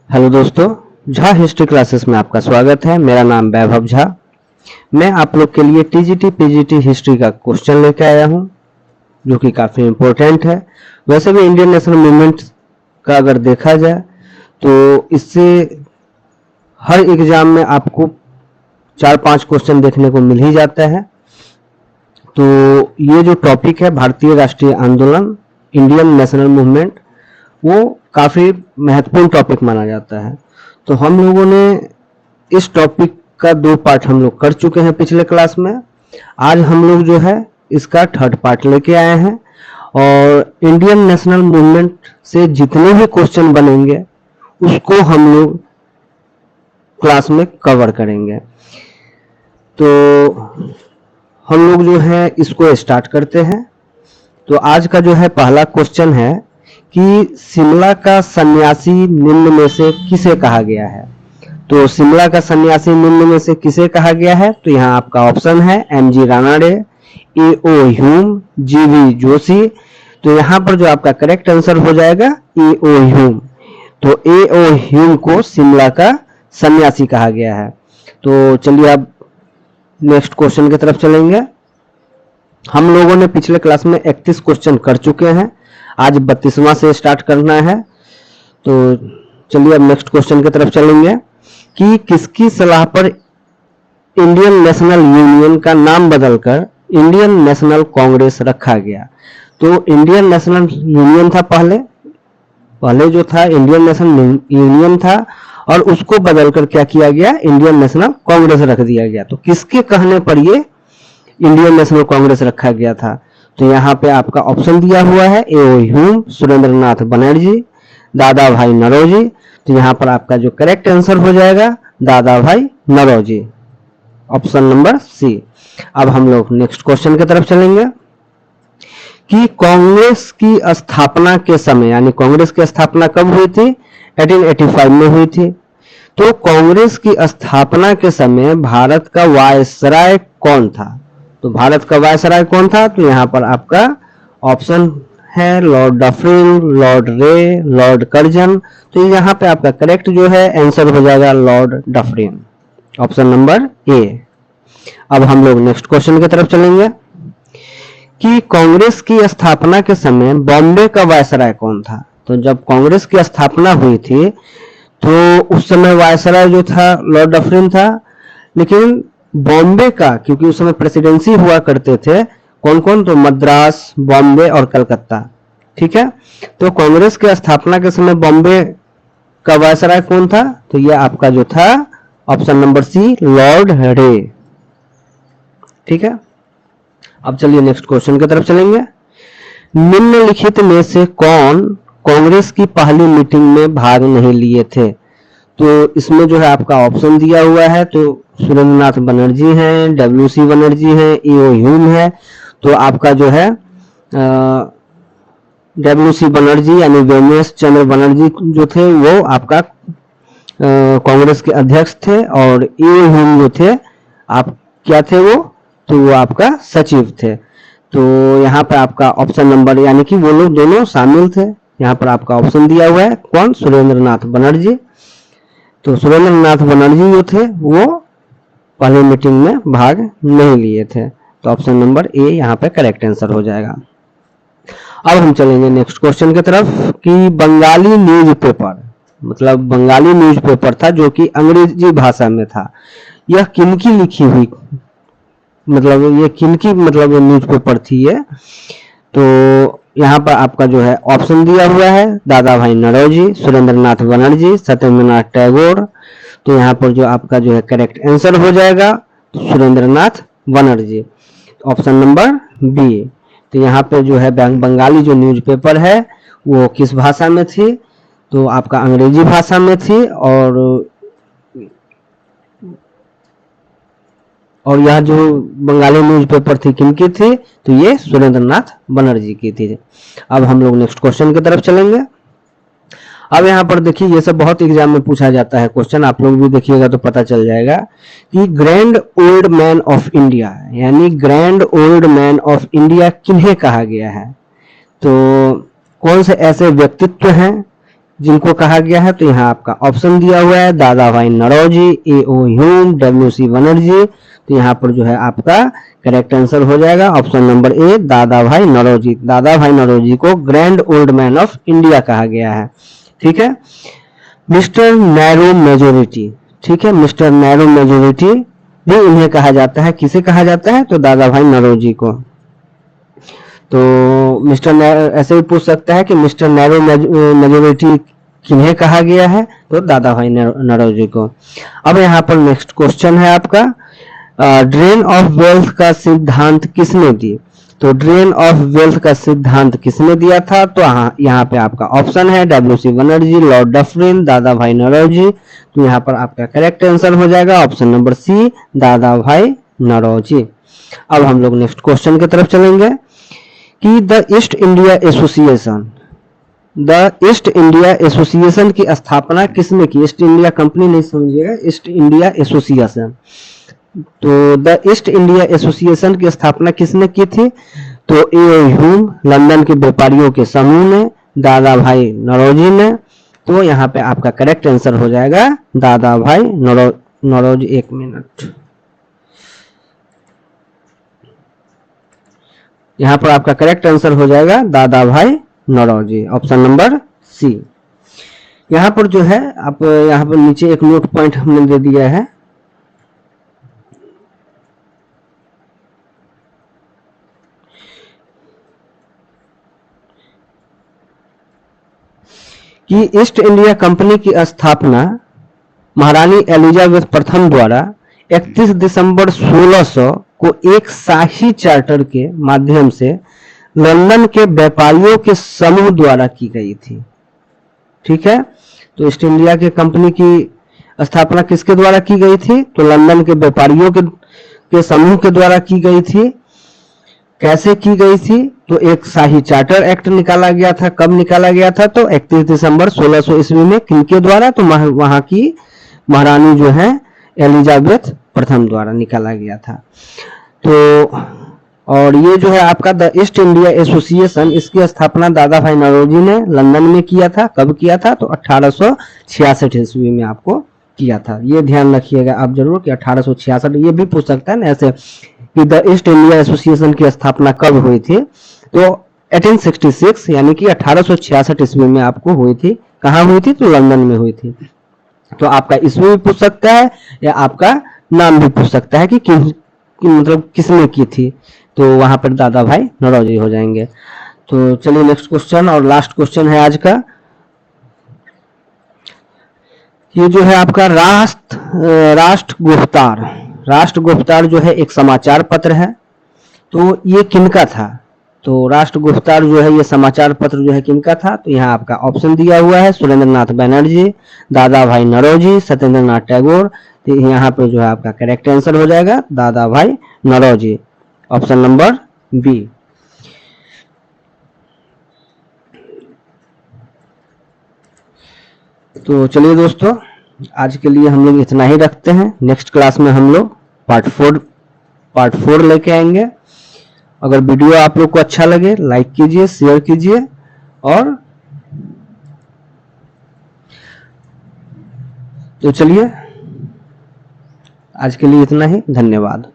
Hello दोस्तों, Jha history classes में आपका स्वागत है। मेरा नाम वैभव झा। मैं आप लोग के लिए टीजीटी पीजीटी हिस्ट्री का क्वेश्चन लेकर आया हूं, जो कि काफ़ी इम्पोर्टेंट है। वैसे भी इंडियन नेशनल मूवमेंट का अगर देखा जाए तो इससे हर एग्जाम में आपको 4-5 क्वेश्चन देखने को मिल ही जाता है। तो ये जो टॉपिक है भारतीय राष्ट्रीय आंदोलन, इंडियन नेशनल मूवमेंट, वो काफ़ी महत्वपूर्ण टॉपिक माना जाता है। तो हम लोगों ने इस टॉपिक का 2 पार्ट हम लोग कर चुके हैं पिछले क्लास में। आज हम लोग जो है इसका 3rd पार्ट लेके आए हैं और इंडियन नेशनल मूवमेंट से जितने भी क्वेश्चन बनेंगे उसको हम लोग क्लास में कवर करेंगे। तो हम लोग जो है इसको स्टार्ट करते हैं। तो आज का जो है पहला क्वेश्चन है कि शिमला का सन्यासी निम्न में से किसे कहा गया है। तो शिमला का सन्यासी निम्न में से किसे कहा गया है, तो यहाँ आपका ऑप्शन है MG Ranade, A.O.. Hume, G.V.. Joshi. तो यहाँ पर जो आपका करेक्ट आंसर हो जाएगा ए.ओ. ह्यूम। तो ए.ओ. ह्यूम को शिमला का सन्यासी कहा गया है। तो चलिए अब नेक्स्ट क्वेश्चन की तरफ चलेंगे। हम लोगों ने पिछले क्लास में 31 क्वेश्चन कर चुके हैं, आज 32वां से स्टार्ट करना है। तो चलिए अब नेक्स्ट क्वेश्चन की तरफ चलेंगे कि किसकी सलाह पर इंडियन नेशनल यूनियन का नाम बदलकर इंडियन नेशनल कांग्रेस रखा गया। तो इंडियन नेशनल यूनियन था पहले जो था इंडियन नेशनल यूनियन था और उसको बदलकर क्या किया गया, इंडियन नेशनल कांग्रेस रख दिया गया। तो किसके कहने पर ये इंडियन नेशनल कांग्रेस रखा गया था, तो यहाँ पे आपका ऑप्शन दिया हुआ है ए.ओ. ह्यूम, सुरेंद्र नाथ बनर्जी, दादा भाई नौरोजी। तो यहाँ पर आपका जो करेक्ट आंसर हो जाएगा दादा भाई नौरोजी, ऑप्शन नंबर सी। अब हम लोग नेक्स्ट क्वेश्चन की तरफ चलेंगे कि कांग्रेस की स्थापना के समय, यानी कांग्रेस की स्थापना कब हुई थी, 1885 में हुई थी। तो कांग्रेस की स्थापना के समय भारत का वायसराय कौन था। तो भारत का वायसराय कौन था, तो यहाँ पर आपका ऑप्शन है लॉर्ड डफरिन, लॉर्ड रे, लॉर्ड कर्जन। तो यहाँ पे आपका करेक्ट जो है आंसर हो जाएगा Lord Dufferin, option number A. अब हम लोग नेक्स्ट क्वेश्चन की तरफ चलेंगे कि कांग्रेस की स्थापना के समय बॉम्बे का वायसराय कौन था। तो जब कांग्रेस की स्थापना हुई थी तो उस समय वायसराय जो था लॉर्ड डफरिन था, लेकिन बॉम्बे का, क्योंकि उस समय प्रेसिडेंसी हुआ करते थे कौन कौन, तो मद्रास, बॉम्बे और कलकत्ता, ठीक है। तो कांग्रेस की स्थापना के समय बॉम्बे का वायसराय कौन था, तो ये आपका जो था ऑप्शन नंबर सी लॉर्ड रे, ठीक है। अब चलिए नेक्स्ट क्वेश्चन की तरफ चलेंगे। निम्नलिखित में से कौन कांग्रेस की पहली मीटिंग में भाग नहीं लिए थे। तो इसमें जो है आपका ऑप्शन दिया हुआ है, तो सुरेंद्रनाथ बनर्जी हैं, डब्ल्यू.सी. बनर्जी हैं, ए.ओ. ह्यूम है। तो आपका जो है डब्ल्यू.सी. बनर्जी यानी वेमेश चंद्र बनर्जी जो थे वो आपका कांग्रेस के अध्यक्ष थे और ए.ओ. ह्यूम जो थे आप क्या थे वो, तो वो आपका सचिव थे। तो यहाँ पर आपका ऑप्शन नंबर, यानी कि वो लोग दोनों शामिल थे। यहाँ पर आपका ऑप्शन दिया हुआ है कौन, सुरेंद्रनाथ बनर्जी। तो सुरेंद्रनाथ बनर्जी जो थे वो पहले मीटिंग में भाग नहीं लिए थे। तो ऑप्शन नंबर ए यहाँ पे करेक्ट आंसर हो जाएगा। अब हम चलेंगे नेक्स्ट क्वेश्चन की तरफ कि बंगाली न्यूज़पेपर, मतलब बंगाली न्यूज़पेपर था जो कि अंग्रेजी भाषा में था, यह किनकी लिखी हुई, मतलब ये किनकी मतलब न्यूज़पेपर थी ये। तो यहाँ पर आपका जो है ऑप्शन दिया हुआ है दादा भाई नौरोजी, सुरेंद्रनाथ बनर्जी, सत्येंद्रनाथ टैगोर। तो यहाँ पर जो आपका जो है करेक्ट आंसर हो जाएगा Surendranath Banerjee, option number B. तो यहाँ पे जो है बंगाली जो न्यूज़पेपर है वो किस भाषा में थी, तो आपका अंग्रेजी भाषा में थी और यह जो बंगाली न्यूज़पेपर थी किनकी थी, तो ये सुरेंद्रनाथ बनर्जी की थी। अब हम लोग नेक्स्ट क्वेश्चन की तरफ चलेंगे। अब यहाँ पर देखिए ये सब बहुत एग्जाम में पूछा जाता है क्वेश्चन, आप लोग भी देखिएगा तो पता चल जाएगा कि grand old man of India, यानी grand old man of India किन्हें कहा गया है। तो कौन से ऐसे व्यक्तित्व हैं जिनको कहा गया है, तो यहाँ आपका ऑप्शन दिया हुआ है दादा भाई Naoroji, A.O. Hume, W.C. Banerjee. तो यहाँ पर जो है आपका करेक्ट आंसर हो जाएगा ऑप्शन नंबर ए, दादा भाई नौरोजी। दादा भाई नौरोजी को grand old man of India कहा गया है। ठीक है। मिस्टर नैरो मेजोरिटी, ठीक है, मिस्टर नैरो मेजोरिटी भी इन्हें कहा जाता है। किसे कहा जाता है? तो दादा भाई नौरोजी को। तो मिस्टर नैरो ऐसे भी पूछ सकता है कि मिस्टर नैरो मेजोरिटी किन्हें कहा गया है? तो दादा भाई नौरोजी को। अब यहाँ पर नेक्स्ट क्वेश्चन है आपका, ड्रेन ऑफ वेल्थ का सिद्धांत किसने दी? तो ड्रेन ऑफ वेल्थ का सिद्धांत किसने दिया था? तो यहाँ पे आपका ऑप्शन है W.C. बनर्जी, लॉर्ड डफरिन, दादा भाई नौरोजी। तो यहाँ पर आपका करेक्ट आंसर हो जाएगा ऑप्शन नंबर सी, दादा भाई नौरोजी। अब हम लोग नेक्स्ट क्वेश्चन की तरफ चलेंगे कि the east India association, the east India association की स्थापना किसने की? ईस्ट इंडिया कंपनी नहीं समझिएगा, ईस्ट इंडिया एसोसिएशन। तो द ईस्ट इंडिया एसोसिएशन की स्थापना किसने की थी? तो A.O. ह्यूम, लंदन के व्यापारियों के समूह ने, दादा भाई नौरोजी ने। तो यहाँ पे आपका करेक्ट आंसर हो जाएगा दादा भाई नौरोजी। एक मिनट, यहाँ पर आपका करेक्ट आंसर हो जाएगा दादा भाई नौरोजी, ऑप्शन नंबर सी। यहाँ पर जो है आप यहाँ पर नीचे एक नोट पॉइंट हमने दे दिया है, कि ईस्ट इंडिया कंपनी की स्थापना महारानी एलिजाबेथ प्रथम द्वारा 31 दिसंबर 1600 को एक शाही चार्टर के माध्यम से लंदन के व्यापारियों के समूह द्वारा की गई थी। ठीक है। तो ईस्ट इंडिया के कंपनी की स्थापना किसके द्वारा की गई थी? तो लंदन के व्यापारियों के समूह के द्वारा की गई थी। कैसे की गई थी? तो एक शाही चार्टर एक्ट निकाला गया था। कब निकाला गया था? तो 31 दिसंबर 1600 ईस्वी में। किनके द्वारा? तो वहां की महारानी जो है एलिजाबेथ प्रथम द्वारा निकाला गया था। तो और ये जो है आपका द ईस्ट इंडिया एसोसिएशन, इसकी स्थापना दादा भाई नौरोजी ने लंदन में किया था। कब किया था? तो 1866 ईस्वी में आपको किया था। ये ध्यान रखिएगा आप जरूर कि 1866। ये भी पूछ सकता है ना ऐसे कि द ईस्ट इंडिया एसोसिएशन की स्थापना कब हुई थी? तो 1866 यानी कि 1866 ईस्वी में आपको हुई थी। कहाँ हुई थी? तो लंदन में हुई थी। तो आपका ईस्वी भी पूछ सकता है या आपका नाम भी पूछ सकता है कि मतलब किसने की थी। तो वहां पर दादा भाई नौरोजी हो जाएंगे। तो चलिए नेक्स्ट क्वेश्चन और लास्ट क्वेश्चन है आज का। ये जो है आपका राष्ट्र गुप्तार, राष्ट्र गुप्तार जो है एक समाचार पत्र है। तो ये किनका था? तो राष्ट्र गुप्तार जो है ये समाचार पत्र जो है किनका था? तो यहाँ आपका ऑप्शन दिया हुआ है सुरेंद्र नाथ बनर्जी, दादा भाई नौरोजी, सत्येंद्र नाथ टैगोर। तो यहाँ पे जो है आपका करेक्ट आंसर हो जाएगा दादा भाई नौरोजी, ऑप्शन नंबर बी। तो चलिए दोस्तों, आज के लिए हम लोग इतना ही रखते हैं। नेक्स्ट क्लास में हम लोग पार्ट फोर लेके आएंगे। अगर वीडियो आप लोग को अच्छा लगे लाइक कीजिए, शेयर कीजिए और तो चलिए आज के लिए इतना ही। धन्यवाद।